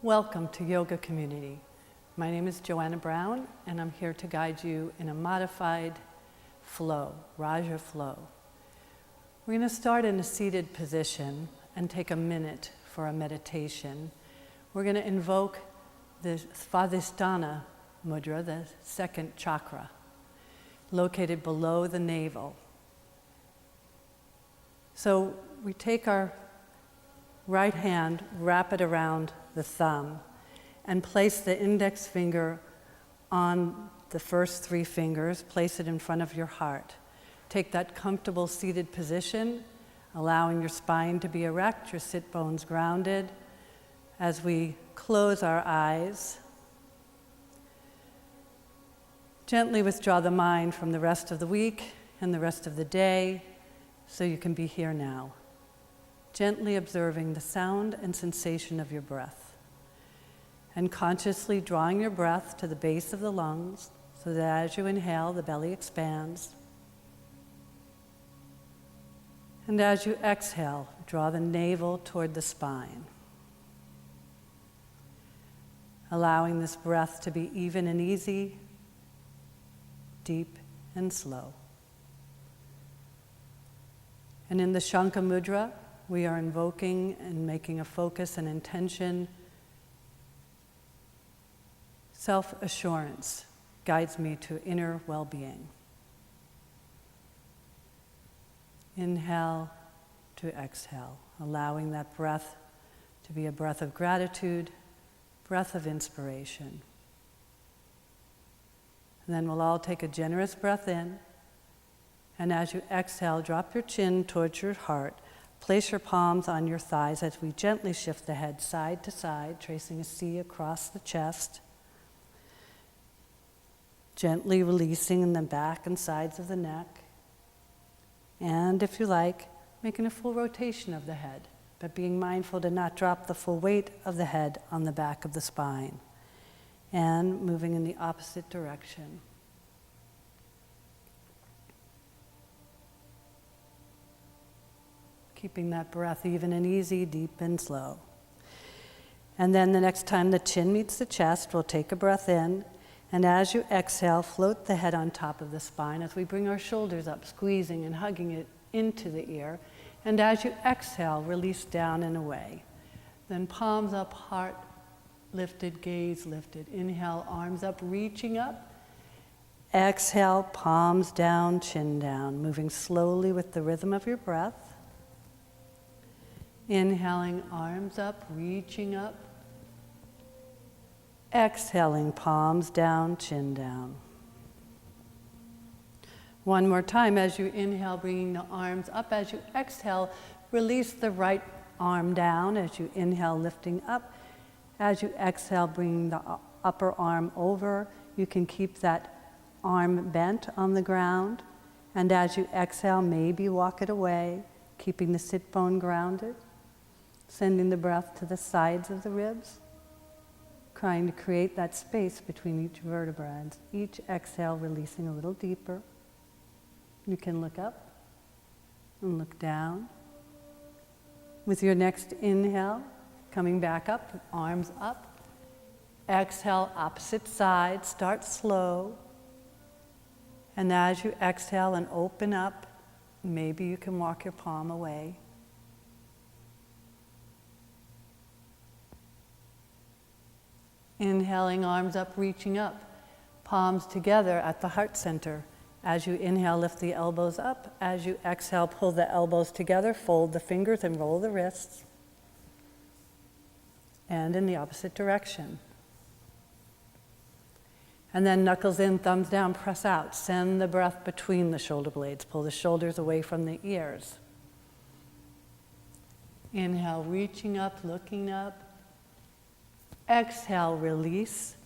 Welcome to Yoga Community. My name is Joanna Brown, and I'm here to guide you in a modified flow, Raja flow. We're going to start in a seated position and take a minute for a meditation. We're going to invoke the Svadhisthana mudra, the second chakra, located below the navel. So we take our right hand, wrap it around the thumb, and place the index finger on the first three fingers. Place it in front of your heart. Take that comfortable seated position, allowing your spine to be erect, your sit bones grounded. As we close our eyes, gently withdraw the mind from the rest of the week and the rest of the day so you can be here now, gently observing the sound and sensation of your breath, and consciously drawing your breath to the base of the lungs so that as you inhale, the belly expands. And as you exhale, draw the navel toward the spine, allowing this breath to be even and easy, deep and slow. And in the Shankha Mudra, we are invoking and making a focus and intention. Self-assurance guides me to inner well-being. Inhale to exhale, allowing that breath to be a breath of gratitude, breath of inspiration. And then we'll all take a generous breath in, and as you exhale, drop your chin towards your heart. Place your palms on your thighs as we gently shift the head side to side, tracing a C across the chest. Gently releasing in the back and sides of the neck. And if you like, making a full rotation of the head, but being mindful to not drop the full weight of the head on the back of the spine. And moving in the opposite direction. Keeping that breath even and easy, deep and slow. And then the next time the chin meets the chest, we'll take a breath in. And as you exhale, float the head on top of the spine as we bring our shoulders up, squeezing and hugging it into the ear. And as you exhale, release down and away. Then palms up, heart lifted, gaze lifted. Inhale, arms up, reaching up. Exhale, palms down, chin down, moving slowly with the rhythm of your breath. Inhaling, arms up, reaching up. Exhaling, palms down, chin down. One more time. As you inhale, bringing the arms up. As you exhale, release the right arm down. As you inhale, lifting up. As you exhale, bringing the upper arm over. You can keep that arm bent on the ground. And as you exhale, maybe walk it away, keeping the sit bone grounded. Sending the breath to the sides of the ribs. Trying to create that space between each vertebra, and each exhale releasing a little deeper. You can look up and look down. With your next inhale, coming back up, arms up. Exhale, opposite side, start slow. And as you exhale and open up, maybe you can walk your palm away. Inhaling, arms up, reaching up, palms together at the heart center. As you inhale, lift the elbows up. As you exhale, pull the elbows together, fold the fingers and roll the wrists. And in the opposite direction. And then knuckles in, thumbs down, press out. Send the breath between the shoulder blades. Pull the shoulders away from the ears. Inhale, reaching up, looking up. Exhale, release.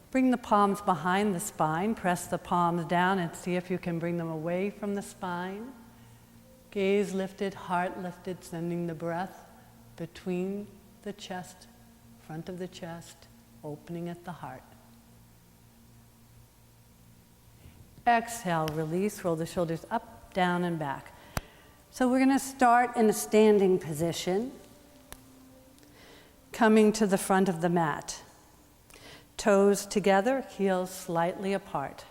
Bring the palms behind the spine. Press the palms down and see if you can bring them away from the spine. Gaze lifted, heart lifted, sending the breath between the chest, front of the chest, opening at the heart. Exhale, release, roll the shoulders up, down, and back. So we're going to start in a standing position. coming to the front of the mat. Toes together, heels slightly apart.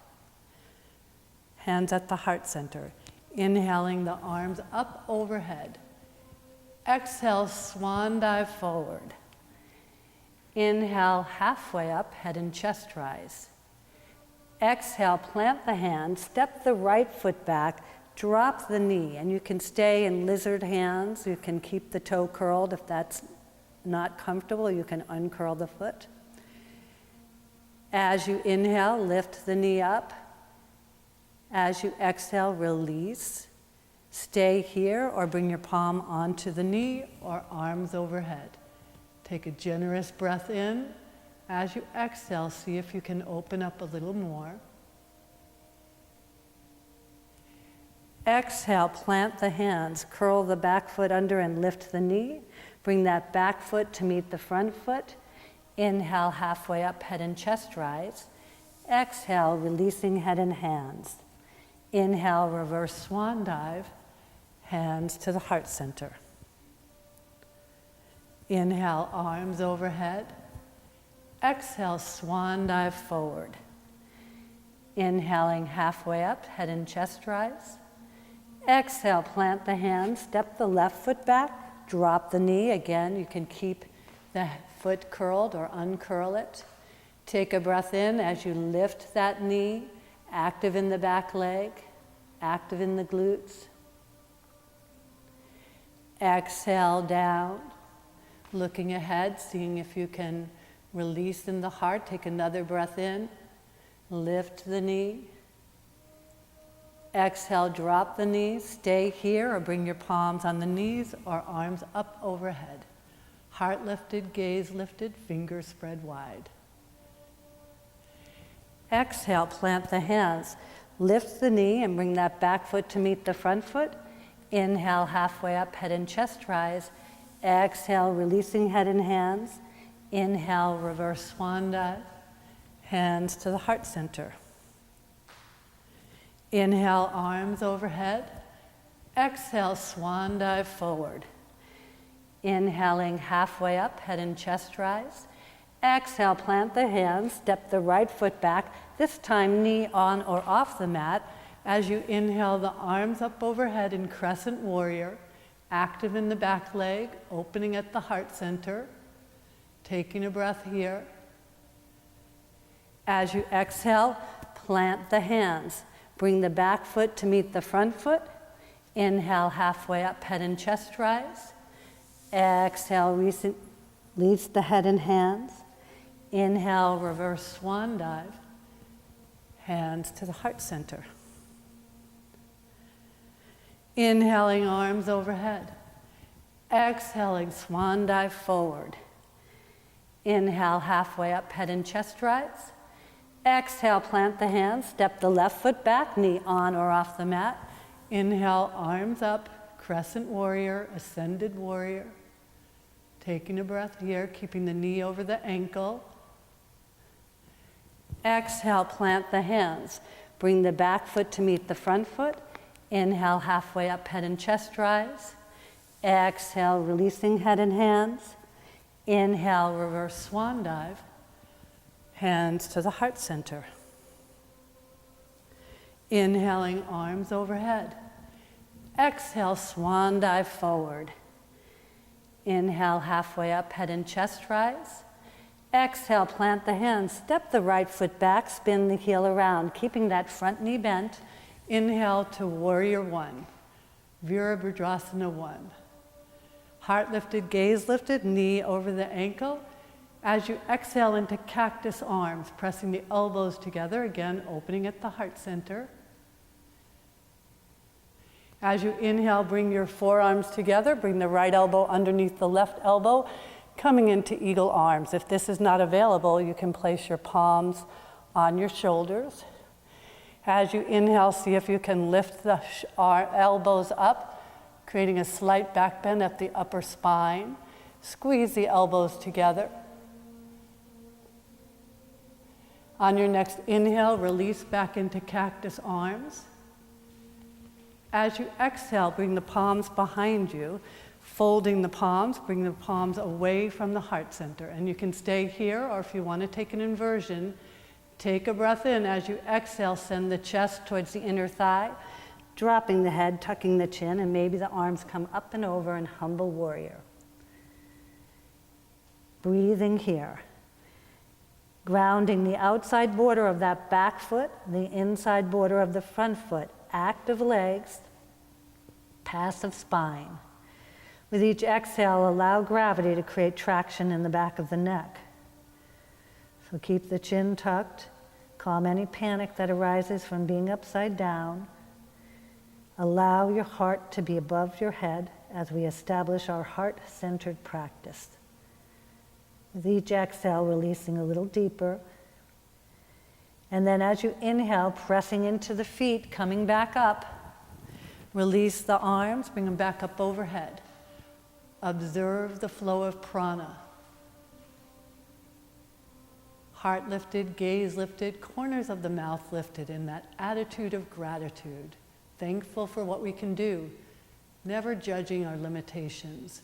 Hands at the heart center. Inhaling the arms up overhead. Exhale, swan dive forward. Inhale, halfway up, head and chest rise. Exhale, plant the hand, step the right foot back, drop the knee, and you can stay in lizard hands. You can keep the toe curled. If that's not comfortable, you can uncurl the foot. As you inhale, lift the knee up. As you exhale, release. Stay here or bring your palm onto the knee or arms overhead. Take a generous breath in. As you exhale, see if you can open up a little more. Exhale, plant the hands, curl the back foot under and lift the knee. Bring that back foot to meet the front foot. Inhale, halfway up, head and chest rise. Exhale, releasing head and hands. Inhale, reverse swan dive, hands to the heart center. Inhale, arms overhead. Exhale, swan dive forward. Inhaling halfway up, head and chest rise. Exhale, plant the hands, step the left foot back, drop the knee. Again, you can keep the foot curled or uncurl it. Take a breath in as you lift that knee, active in the back leg, active in the glutes. Exhale down, looking ahead, seeing if you can release in the heart. Take another breath in, lift the knee. Exhale, drop the knees, stay here or bring your palms on the knees or arms up overhead. Heart lifted, gaze lifted, fingers spread wide. Exhale, plant the hands. Lift the knee and bring that back foot to meet the front foot. Inhale, halfway up, head and chest rise. Exhale, releasing head and hands. Inhale, reverse swan dive. Hands to the heart center. Inhale, arms overhead. Exhale, swan dive forward. Inhaling halfway up, head and chest rise. Exhale, plant the hands, step the right foot back, this time knee on or off the mat. As you inhale, the arms up overhead in crescent warrior, active in the back leg, opening at the heart center. Taking a breath here. As you exhale, plant the hands. Bring the back foot to meet the front foot. Inhale, halfway up, head and chest rise. Exhale, release the head and hands. Inhale, reverse swan dive. Hands to the heart center. Inhaling, arms overhead. Exhaling, swan dive forward. Inhale, halfway up, head and chest rise. Exhale, plant the hands, step the left foot back, knee on or off the mat. Inhale, arms up, crescent warrior, ascended warrior. Taking a breath here, keeping the knee over the ankle. Exhale, plant the hands. Bring the back foot to meet the front foot. Inhale, halfway up, head and chest rise. Exhale, releasing head and hands. Inhale, reverse swan dive. Hands to the heart center. Inhaling, arms overhead. Exhale, swan dive forward. Inhale, halfway up, head and chest rise. Exhale, plant the hands, step the right foot back, spin the heel around, keeping that front knee bent. Inhale to warrior one, Virabhadrasana one. Heart lifted, gaze lifted, knee over the ankle. As you exhale into cactus arms, pressing the elbows together, again opening at the heart center. As you inhale, bring your forearms together, bring the right elbow underneath the left elbow, coming into eagle arms. If this is not available, you can place your palms on your shoulders. As you inhale, see if you can lift the elbows up, creating a slight back bend at the upper spine. Squeeze the elbows together. On your next inhale, release back into cactus arms. As you exhale, bring the palms behind you. Folding the palms, bring the palms away from the heart center. And you can stay here, or if you want to take an inversion, take a breath in. As you exhale, send the chest towards the inner thigh, dropping the head, tucking the chin, and maybe the arms come up and over in humble warrior. Breathing here. Grounding the outside border of that back foot, the inside border of the front foot. Active legs, passive spine. With each exhale, allow gravity to create traction in the back of the neck. So keep the chin tucked. Calm any panic that arises from being upside down. Allow your heart to be above your head as we establish our heart-centered practice. With each exhale, releasing a little deeper. And then as you inhale, pressing into the feet, coming back up. Release the arms, bring them back up overhead. Observe the flow of prana. Heart lifted, gaze lifted, corners of the mouth lifted in that attitude of gratitude. Thankful for what we can do, never judging our limitations.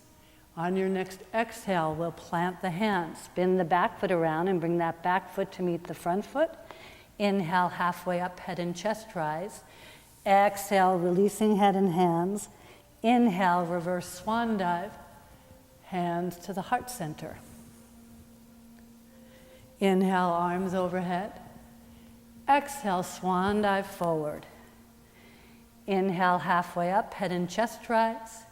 On your next exhale, we'll plant the hands. Spin the back foot around and bring that back foot to meet the front foot. Inhale, halfway up, head and chest rise. Exhale, releasing head and hands. Inhale, reverse swan dive. Hands to the heart center. Inhale, arms overhead. Exhale, swan dive forward. Inhale, halfway up, head and chest rise.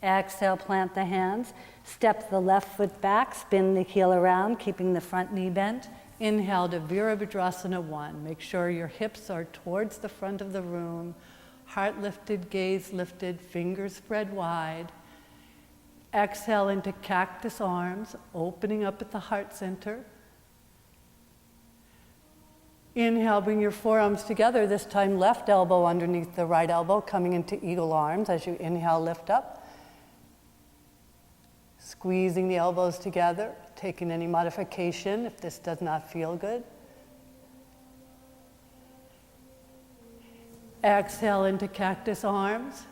Exhale, plant the hands. Step the left foot back, spin the heel around, keeping the front knee bent. Inhale to Virabhadrasana 1. Make sure your hips are towards the front of the room. Heart lifted, gaze lifted, fingers spread wide. Exhale into cactus arms, opening up at the heart center. Inhale, bring your forearms together, this time left elbow underneath the right elbow, coming into eagle arms as you inhale, lift up. Squeezing the elbows together, taking any modification if this does not feel good. Exhale into cactus arms.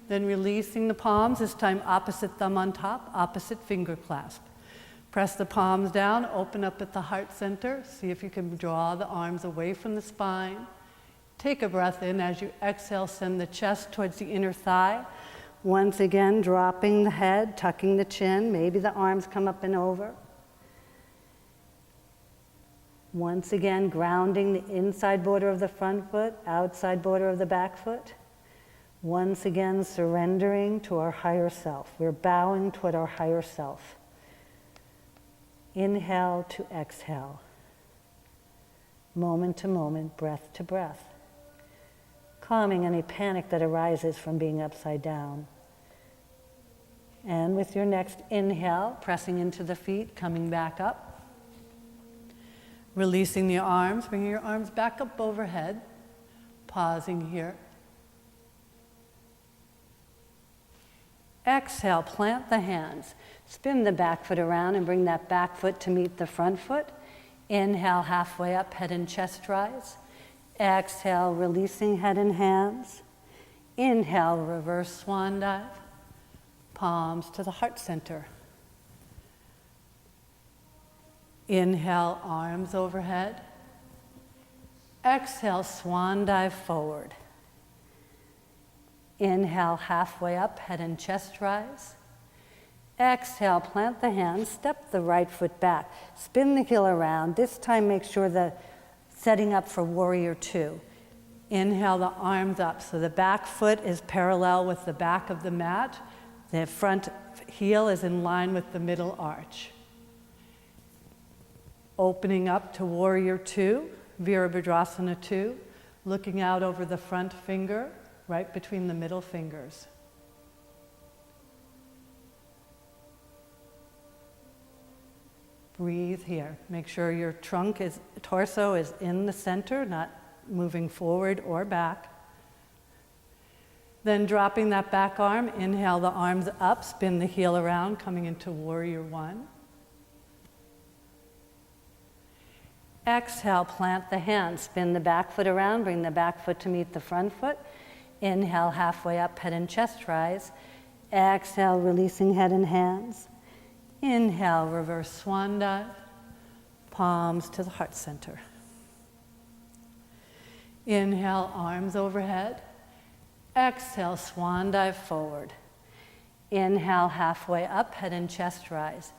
Then releasing the palms, this time opposite thumb on top, opposite finger clasp. Press the palms down, open up at the heart center. See if you can draw the arms away from the spine. Take a breath in. As you exhale, send the chest towards the inner thigh. Once again, dropping the head, tucking the chin. Maybe the arms come up and over. Once again, grounding the inside border of the front foot, outside border of the back foot. Once again, surrendering to our higher self. We're bowing toward our higher self. Inhale to exhale. Moment to moment, breath to breath. Calming any panic that arises from being upside down. And with your next inhale, pressing into the feet, coming back up. Releasing the arms, bringing your arms back up overhead. Pausing here. Exhale, plant the hands. Spin the back foot around and bring that back foot to meet the front foot. Inhale, halfway up, head and chest rise. Exhale, releasing head and hands. Inhale, reverse swan dive. Palms to the heart center. Inhale, arms overhead. Exhale, swan dive forward. Inhale, halfway up, head and chest rise. Exhale, plant the hands, step the right foot back. Spin the heel around. This time make sure the setting up for warrior 2. Inhale the arms up. So the back foot is parallel with the back of the mat. The front heel is in line with the middle arch. Opening up to warrior 2, Virabhadrasana 2, looking out over the front finger, right between the middle fingers. Breathe here. Make sure your torso is in the center, not moving forward or back. Then dropping that back arm, inhale the arms up, spin the heel around, coming into warrior 1. Exhale, plant the hands, spin the back foot around, bring the back foot to meet the front foot. Inhale, halfway up, head and chest rise. Exhale, releasing head and hands. Inhale, reverse swan dive. Palms to the heart center. Inhale, arms overhead. Exhale, swan dive forward. Inhale, halfway up, head and chest rise.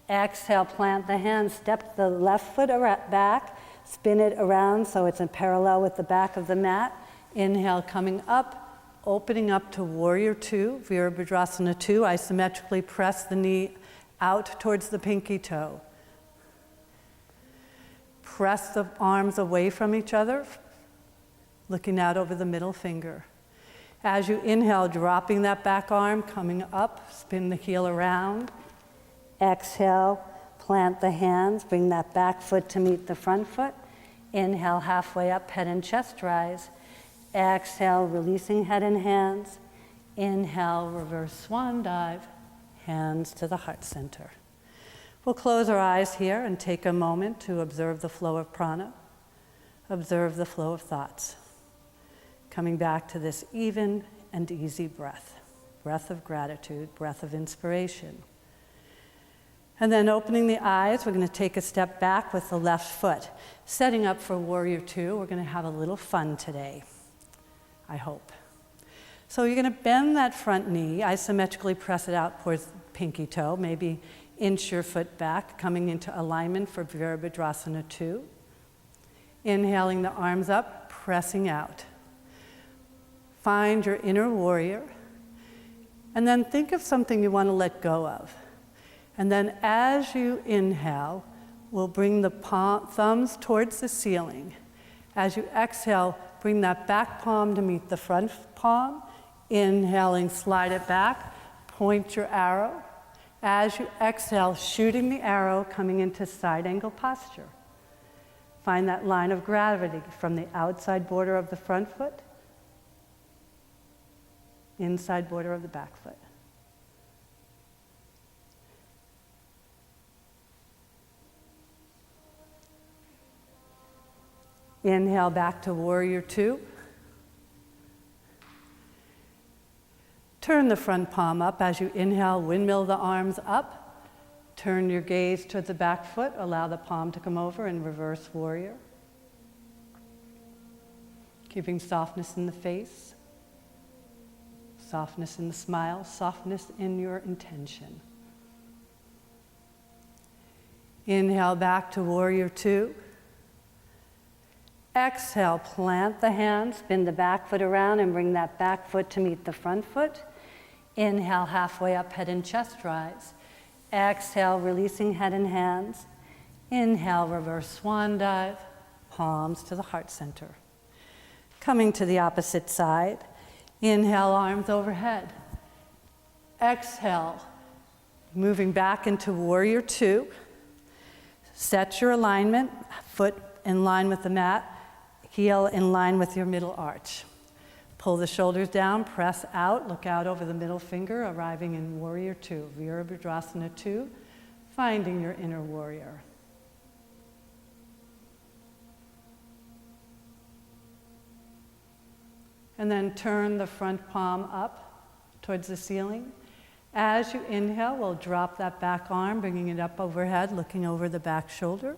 Exhale, plant the hands, step the left foot back, spin it around so it's in parallel with the back of the mat. Inhale, coming up, opening up to Warrior Two, Virabhadrasana 2. Isometrically press the knee out towards the pinky toe. Press the arms away from each other, looking out over the middle finger. As you inhale, dropping that back arm, coming up, spin the heel around. Exhale, plant the hands, bring that back foot to meet the front foot. Inhale, halfway up, head and chest rise. Exhale, releasing head and hands. Inhale, reverse swan dive, hands to the heart center. We'll close our eyes here and take a moment to observe the flow of prana, observe the flow of thoughts. Coming back to this even and easy breath, breath of gratitude, breath of inspiration. And then opening the eyes, we're going to take a step back with the left foot. Setting up for Warrior Two, we're going to have a little fun today, I hope. So you're going to bend that front knee, isometrically press it out towards the pinky toe, maybe inch your foot back, coming into alignment for Virabhadrasana 2. Inhaling the arms up, pressing out. Find your inner warrior, and then think of something you want to let go of. And then as you inhale, we'll bring the thumbs towards the ceiling. As you exhale, bring that back palm to meet the front palm. Inhaling, slide it back, point your arrow. As you exhale, shooting the arrow, coming into side angle posture. Find that line of gravity from the outside border of the front foot, inside border of the back foot. Inhale back to Warrior Two. Turn the front palm up. As you inhale, windmill the arms up. Turn your gaze towards the back foot. Allow the palm to come over in reverse warrior. Keeping softness in the face, softness in the smile, softness in your intention. Inhale back to Warrior Two. Exhale, plant the hands, spin the back foot around and bring that back foot to meet the front foot. Inhale, halfway up, head and chest rise. Exhale, releasing head and hands. Inhale, reverse swan dive, palms to the heart center. Coming to the opposite side. Inhale, arms overhead. Exhale, moving back into Warrior Two. Set your alignment, foot in line with the mat, heel in line with your middle arch. Pull the shoulders down, press out, look out over the middle finger, arriving in Warrior Two, Virabhadrasana 2, finding your inner warrior. And then turn the front palm up towards the ceiling. As you inhale, we'll drop that back arm, bringing it up overhead, looking over the back shoulder.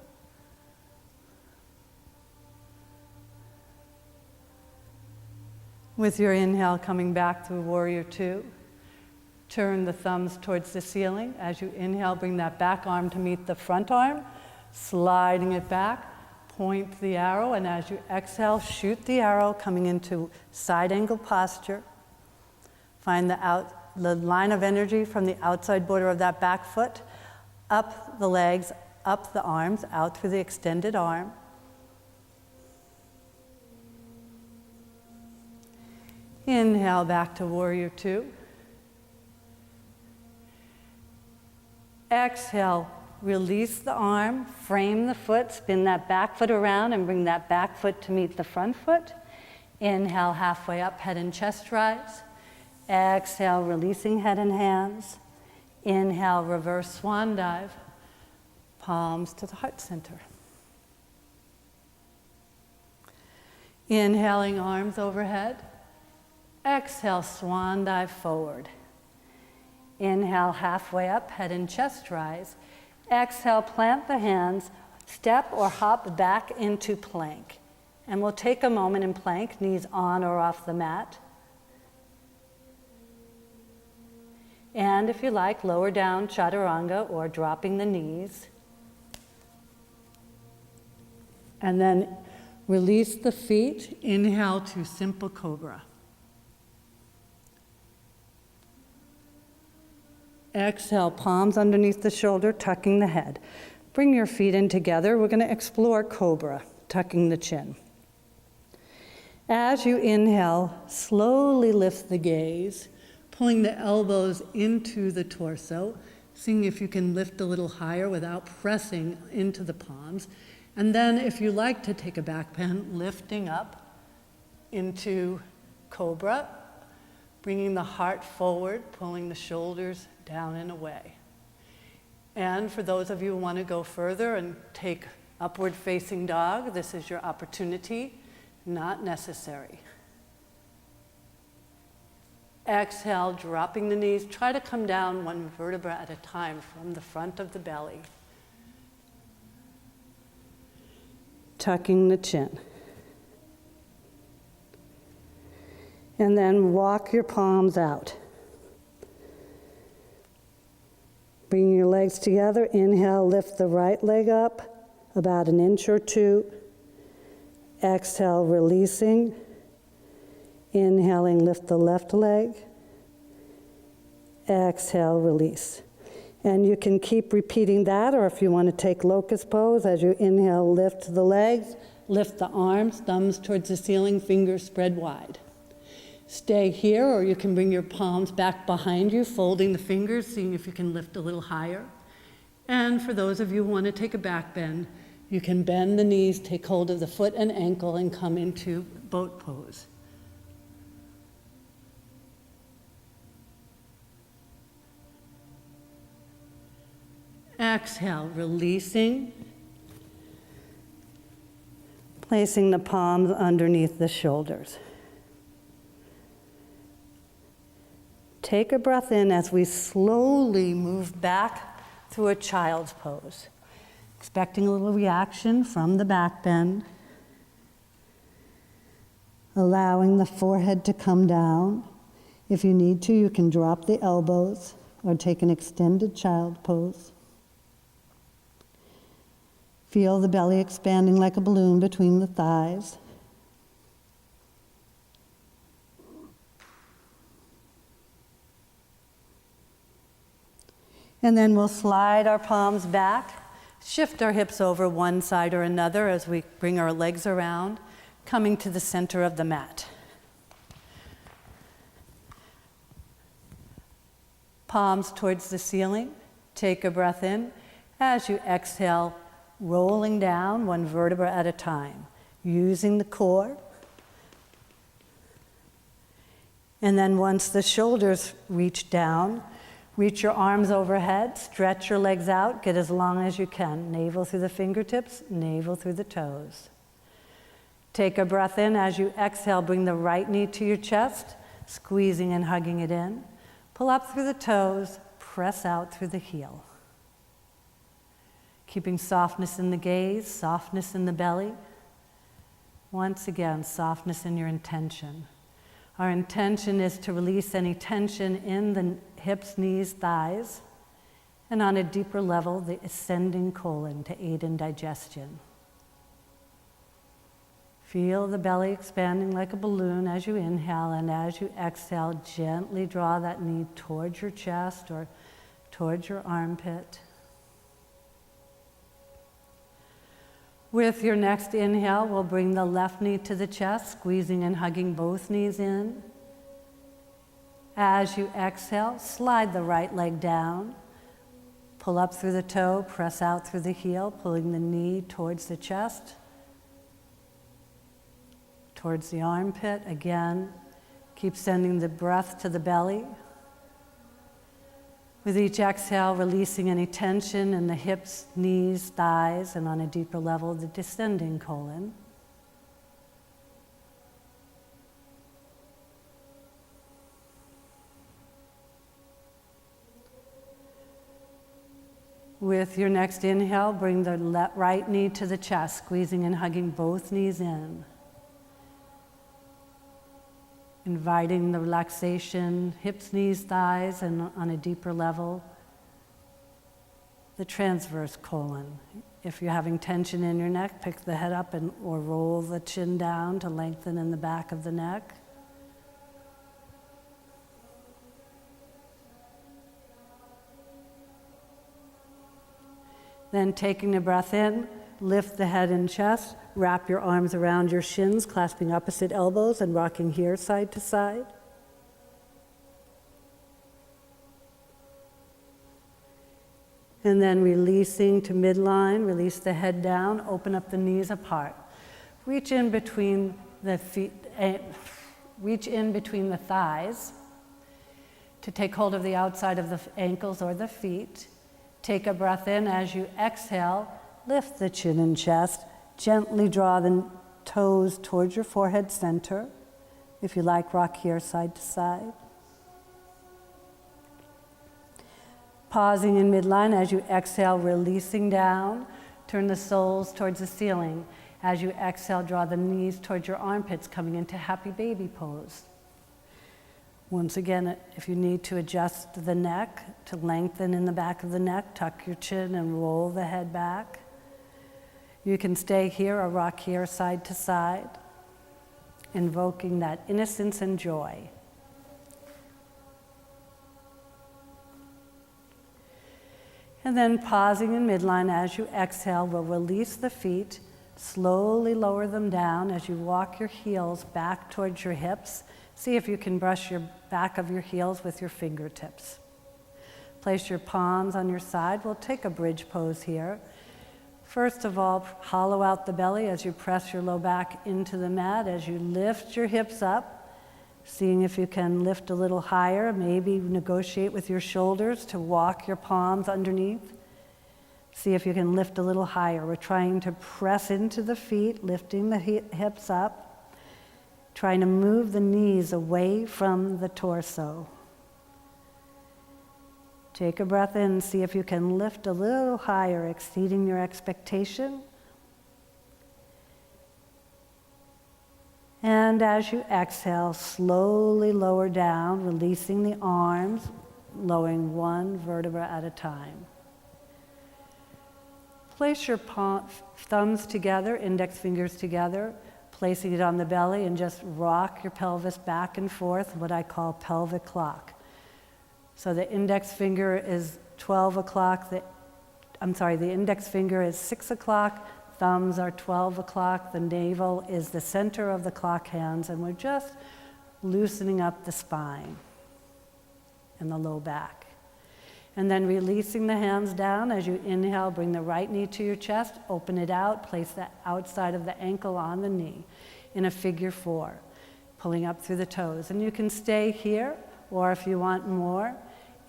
With your inhale, coming back through Warrior Two, turn the thumbs towards the ceiling. As you inhale, bring that back arm to meet the front arm, sliding it back, point the arrow, and as you exhale, shoot the arrow, coming into side angle posture. Find the line of energy from the outside border of that back foot, up the legs, up the arms, out through the extended arm. Inhale back to Warrior Two. Exhale, release the arm, frame the foot, spin that back foot around and bring that back foot to meet the front foot. Inhale, halfway up, head and chest rise. Exhale, releasing head and hands. Inhale, reverse swan dive, palms to the heart center. Inhaling, arms overhead. Exhale, swan dive forward. Inhale, halfway up, head and chest rise. Exhale, plant the hands, step or hop back into plank. And we'll take a moment in plank, knees on or off the mat. And if you like, lower down chaturanga or dropping the knees. And then release the feet. Inhale to simple cobra. Exhale, palms underneath the shoulder, tucking the head. Bring your feet in together. We're going to explore cobra, tucking the chin. As you inhale, slowly lift the gaze, pulling the elbows into the torso, seeing if you can lift a little higher without pressing into the palms. And then if you like to take a back bend, lifting up into cobra, bringing the heart forward, pulling the shoulders down and away. And for those of you who want to go further and take upward facing dog, this is your opportunity, not necessary. Exhale, dropping the knees. Try to come down one vertebra at a time from the front of the belly. Tucking the chin. And then walk your palms out. Bring your legs together. Inhale, lift the right leg up about an inch or two. Exhale, releasing. Inhaling, lift the left leg. Exhale, release. And you can keep repeating that, or if you want to take locust pose, as you inhale, lift the legs, lift the arms, thumbs towards the ceiling, fingers spread wide. Stay here, or you can bring your palms back behind you, folding the fingers, seeing if you can lift a little higher. And for those of you who want to take a back bend, you can bend the knees, take hold of the foot and ankle, and come into boat pose. Exhale, releasing, placing the palms underneath the shoulders. Take a breath in as we slowly move back through a child's pose, expecting a little reaction from the back bend, allowing the forehead to come down. If you need to, you can drop the elbows or take an extended child pose. Feel the belly expanding like a balloon between the thighs. And then we'll slide our palms back, shift our hips over one side or another as we bring our legs around, coming to the center of the mat. Palms towards the ceiling. Take a breath in. As you exhale, rolling down one vertebra at a time, using the core. And then once the shoulders reach down, reach your arms overhead, stretch your legs out, get as long as you can. Navel through the fingertips, navel through the toes. Take a breath in. As you exhale, bring the right knee to your chest, squeezing and hugging it in. Pull up through the toes, press out through the heel. Keeping softness in the gaze, softness in the belly. Once again, softness in your intention. Our intention is to release any tension in the hips, knees, thighs, and on a deeper level, the ascending colon to aid in digestion. Feel the belly expanding like a balloon as you inhale, and as you exhale, gently draw that knee towards your chest or towards your armpit. With your next inhale, we'll bring the left knee to the chest, squeezing and hugging both knees in. As you exhale, slide the right leg down. Pull up through the toe, press out through the heel, pulling the knee towards the chest, towards the armpit. Again, keep sending the breath to the belly. With each exhale, releasing any tension in the hips, knees, thighs, and on a deeper level, the descending colon. With your next inhale, bring the right knee to the chest, squeezing and hugging both knees in. Inviting the relaxation, hips, knees, thighs, and on a deeper level, the transverse colon. If you're having tension in your neck, pick the head up or roll the chin down to lengthen in the back of the neck. Then taking a breath in, lift the head and chest, wrap your arms around your shins, clasping opposite elbows and rocking here side to side. And then releasing to midline, release the head down, open up the knees apart. Reach in between the feet, reach in between the thighs to take hold of the outside of the ankles or the feet. Take a breath in. As you exhale, lift the chin and chest. Gently draw the toes towards your forehead center. If you like, rock here side to side. Pausing in midline as you exhale, releasing down. Turn the soles towards the ceiling. As you exhale, draw the knees towards your armpits, coming into happy baby pose. Once again, if you need to adjust the neck to lengthen in the back of the neck, tuck your chin and roll the head back. You can stay here or rock here side to side, invoking that innocence and joy. And then pausing in midline as you exhale, we'll release the feet, slowly lower them down as you walk your heels back towards your hips. See if you can brush your back of your heels with your fingertips. Place your palms on your side. We'll take a bridge pose here. First of all, hollow out the belly as you press your low back into the mat, as you lift your hips up, seeing if you can lift a little higher, maybe negotiate with your shoulders to walk your palms underneath. See if you can lift a little higher. We're trying to press into the feet, lifting the hips up, trying to move the knees away from the torso. Take a breath in, see if you can lift a little higher, exceeding your expectation. And as you exhale, slowly lower down, releasing the arms, lowering one vertebra at a time. Place your thumbs together, index fingers together, placing it on the belly, and just rock your pelvis back and forth, what I call pelvic clock. So the index finger is 12 o'clock, the index finger is 6 o'clock, thumbs are 12 o'clock, the navel is the center of the clock hands, and we're just loosening up the spine and the low back. And then releasing the hands down as you inhale, bring the right knee to your chest, open it out, place the outside of the ankle on the knee in a figure 4, pulling up through the toes. And you can stay here, or if you want more,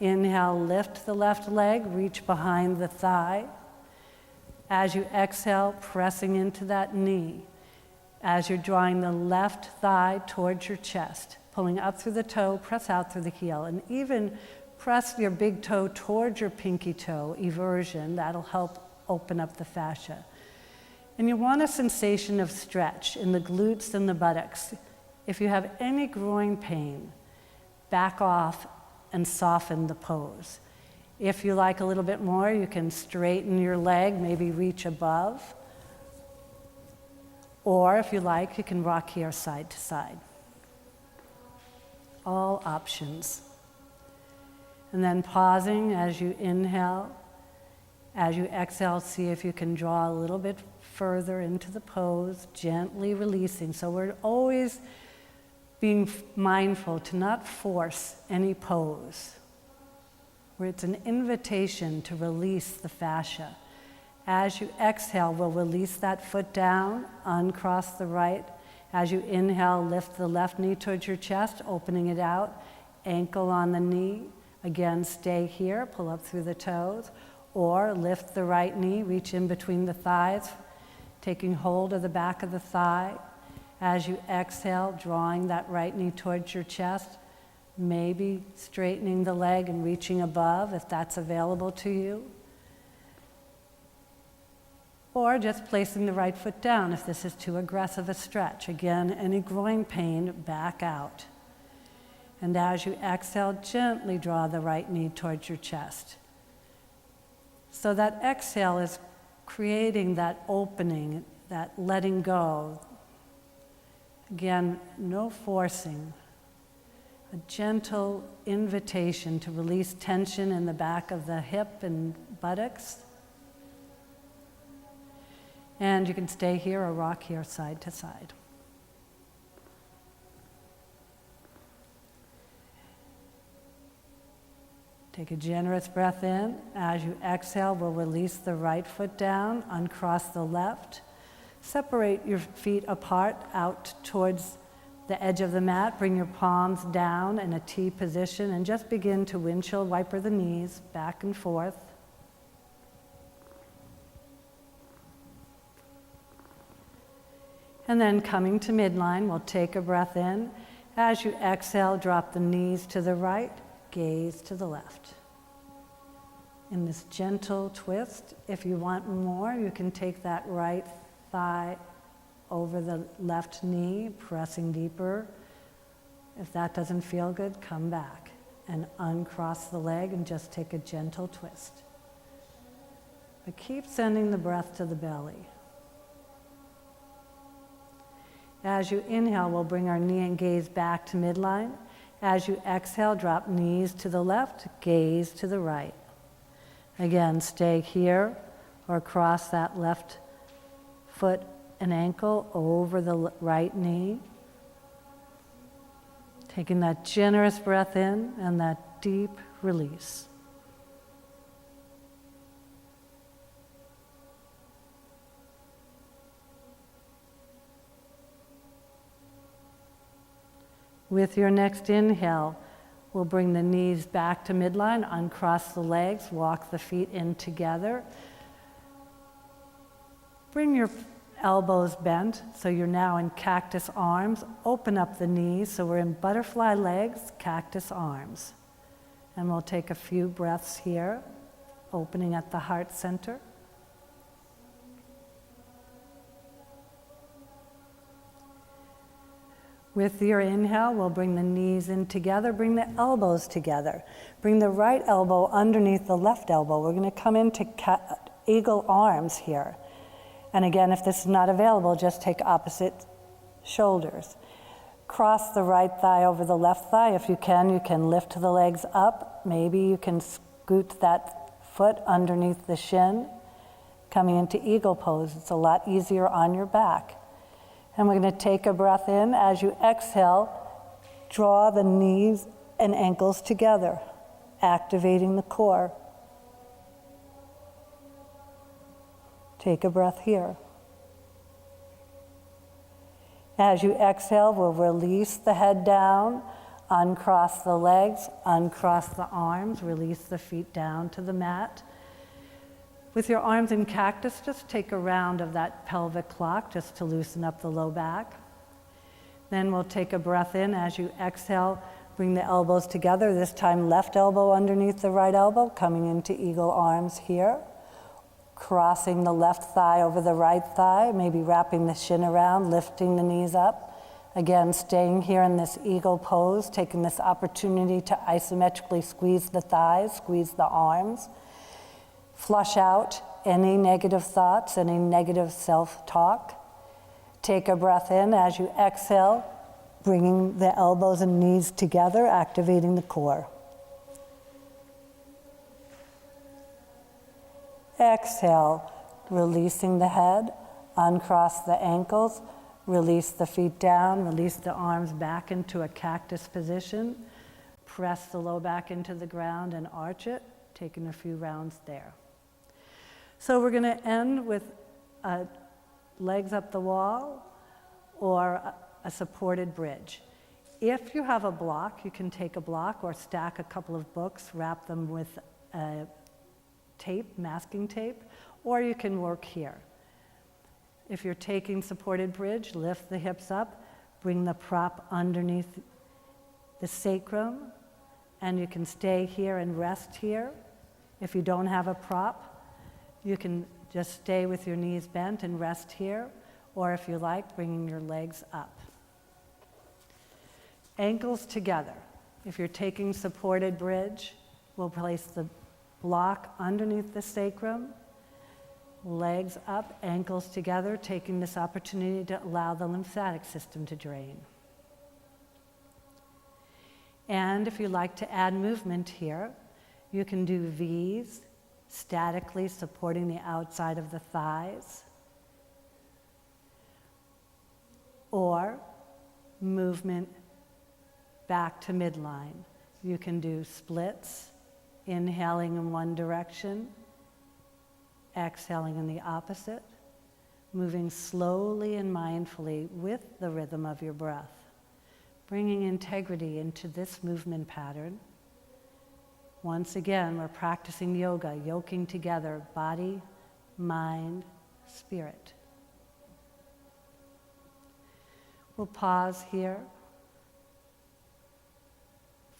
inhale, lift the left leg, reach behind the thigh. As you exhale, pressing into that knee. As you're drawing the left thigh towards your chest, pulling up through the toe, press out through the heel, and even press your big toe towards your pinky toe, eversion. That'll help open up the fascia. And you want a sensation of stretch in the glutes and the buttocks. If you have any groin pain, back off and soften the pose. If you like a little bit more, you can straighten your leg, maybe reach above. Or if you like, you can rock here side to side. All options. And then pausing as you inhale. As you exhale, see if you can draw a little bit further into the pose, gently releasing. So we're always being mindful to not force any pose, where it's an invitation to release the fascia. As you exhale, we'll release that foot down, uncross the right. As you inhale, lift the left knee towards your chest, opening it out, ankle on the knee. Again, stay here, pull up through the toes, or lift the right knee, reach in between the thighs, taking hold of the back of the thigh. As you exhale, drawing that right knee towards your chest, maybe straightening the leg and reaching above if that's available to you. Or just placing the right foot down if this is too aggressive a stretch. Again, any groin pain, back out. And as you exhale, gently draw the right knee towards your chest. So that exhale is creating that opening, that letting go. Again, no forcing. A gentle invitation to release tension in the back of the hip and buttocks. And you can stay here or rock here side to side. Take a generous breath in. As you exhale, we'll release the right foot down, uncross the left. Separate your feet apart out towards the edge of the mat. Bring your palms down in a T position and just begin to windshield wiper the knees back and forth. And then coming to midline, we'll take a breath in. As you exhale, drop the knees to the right, gaze to the left. In this gentle twist, if you want more, you can take that right thigh over the left knee, pressing deeper. If that doesn't feel good, come back and uncross the leg and just take a gentle twist. But keep sending the breath to the belly. As you inhale, we'll bring our knee and gaze back to midline. As you exhale, drop knees to the left, gaze to the right. Again, stay here or cross that left foot and ankle over the right knee. Taking that generous breath in and that deep release. With your next inhale, we'll bring the knees back to midline, uncross the legs, walk the feet in together. Bring your elbows bent, so you're now in cactus arms. Open up the knees, so we're in butterfly legs, cactus arms. And we'll take a few breaths here, opening at the heart center. With your inhale, we'll bring the knees in together, bring the elbows together. Bring the right elbow underneath the left elbow. We're going to come into eagle arms here. And again, if this is not available, just take opposite shoulders. Cross the right thigh over the left thigh. If you can lift the legs up. Maybe you can scoot that foot underneath the shin, coming into eagle pose. It's a lot easier on your back. And we're going to take a breath in. As you exhale, draw the knees and ankles together, activating the core. Take a breath here. As you exhale, we'll release the head down, uncross the legs, uncross the arms, release the feet down to the mat. With your arms in cactus, just take a round of that pelvic clock just to loosen up the low back. Then we'll take a breath in. As you exhale, bring the elbows together, this time left elbow underneath the right elbow, coming into eagle arms here. Crossing the left thigh over the right thigh, maybe wrapping the shin around, lifting the knees up. Again, staying here in this eagle pose, taking this opportunity to isometrically squeeze the thighs, squeeze the arms. Flush out any negative thoughts, any negative self-talk. Take a breath in. As you exhale, bringing the elbows and knees together, activating the core. Exhale, releasing the head, uncross the ankles, release the feet down, release the arms back into a cactus position. Press the low back into the ground and arch it, taking a few rounds there. So we're going to end with legs up the wall or a supported bridge. If you have a block, you can take a block or stack a couple of books, wrap them with tape, masking tape, or you can work here. If you're taking supported bridge, lift the hips up, bring the prop underneath the sacrum, and you can stay here and rest here. If you don't have a prop, you can just stay with your knees bent and rest here, or if you like, bringing your legs up. Ankles together. If you're taking supported bridge, we'll place the block underneath the sacrum, legs up, ankles together, taking this opportunity to allow the lymphatic system to drain. And if you like to add movement here, you can do V's, statically supporting the outside of the thighs, or movement back to midline. You can do splits, inhaling in one direction, exhaling in the opposite, moving slowly and mindfully with the rhythm of your breath, bringing integrity into this movement pattern. Once again, we're practicing yoga, yoking together body, mind, spirit. We'll pause here.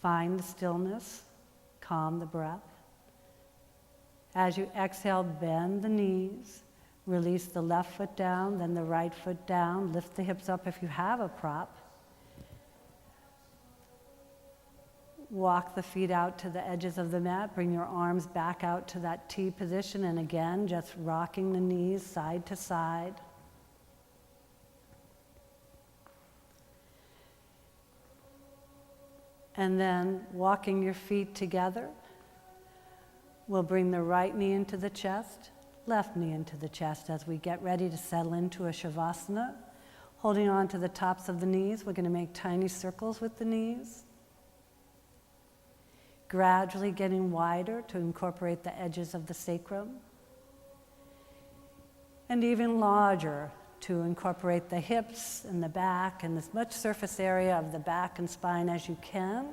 Find the stillness, calm the breath. As you exhale, bend the knees, release the left foot down, then the right foot down, lift the hips up if you have a prop. Walk the feet out to the edges of the mat, bring your arms back out to that T position, and again, just rocking the knees side to side. And then walking your feet together, we'll bring the right knee into the chest, left knee into the chest as we get ready to settle into a Shavasana. Holding on to the tops of the knees, we're going to make tiny circles with the knees. Gradually getting wider to incorporate the edges of the sacrum. And even larger to incorporate the hips and the back and as much surface area of the back and spine as you can.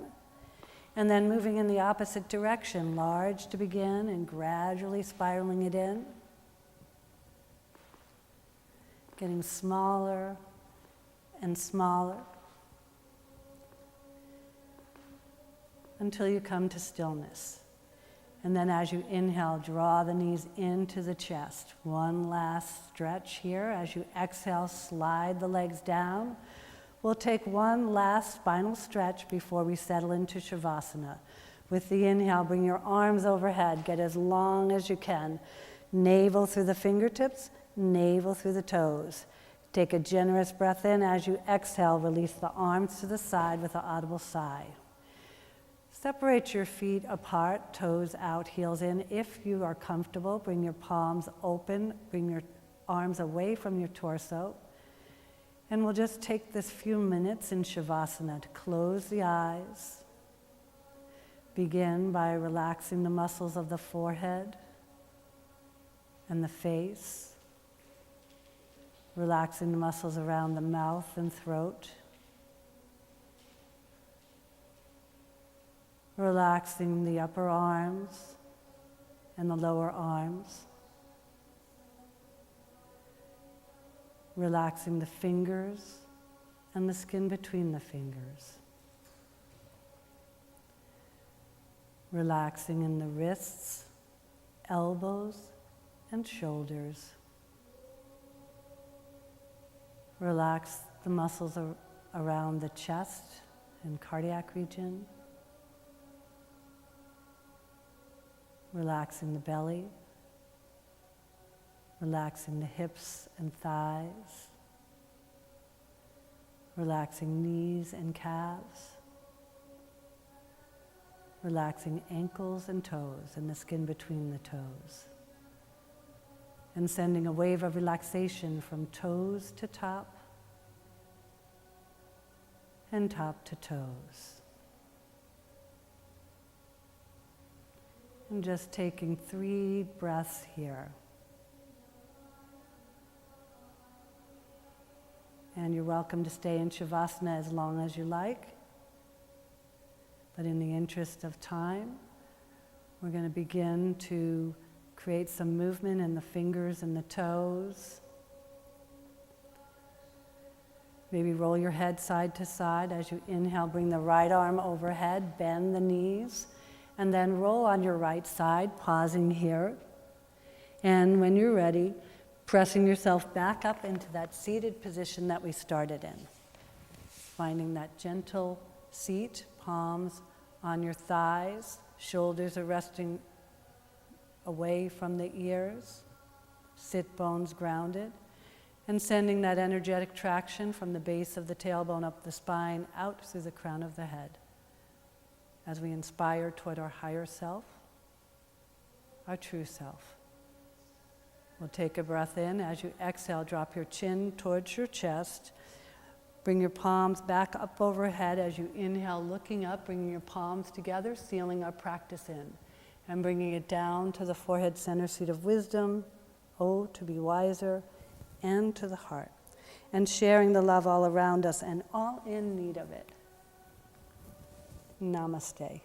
And then moving in the opposite direction, large to begin and gradually spiraling it in. Getting smaller and smaller until you come to stillness. And then as you inhale, draw the knees into the chest. One last stretch here. As you exhale, slide the legs down. We'll take one last spinal stretch before we settle into Shavasana. With the inhale, bring your arms overhead. Get as long as you can. Navel through the fingertips, navel through the toes. Take a generous breath in. As you exhale, release the arms to the side with an audible sigh. Separate your feet apart, toes out, heels in. If you are comfortable, bring your palms open, bring your arms away from your torso. And we'll just take this few minutes in Shavasana to close the eyes. Begin by relaxing the muscles of the forehead and the face. Relaxing the muscles around the mouth and throat. Relaxing the upper arms and the lower arms. Relaxing the fingers and the skin between the fingers. Relaxing in the wrists, elbows, and shoulders. Relax the muscles around the chest and cardiac region. Relaxing the belly, relaxing the hips and thighs, relaxing knees and calves, relaxing ankles and toes and the skin between the toes, and sending a wave of relaxation from toes to top and top to toes. And just taking 3 breaths here. And you're welcome to stay in Shavasana as long as you like. But in the interest of time, we're going to begin to create some movement in the fingers and the toes. Maybe roll your head side to side. As you inhale, bring the right arm overhead, bend the knees. And then roll on your right side, pausing here. And when you're ready, pressing yourself back up into that seated position that we started in. Finding that gentle seat, palms on your thighs, shoulders are resting away from the ears, sit bones grounded, and sending that energetic traction from the base of the tailbone up the spine, out through the crown of the head. As we inspire toward our higher self, our true self. We'll take a breath in. As you exhale, drop your chin towards your chest. Bring your palms back up overhead as you inhale, looking up, bringing your palms together, sealing our practice in. And bringing it down to the forehead center, seat of wisdom, O, to be wiser, and to the heart. And sharing the love all around us and all in need of it. Namaste.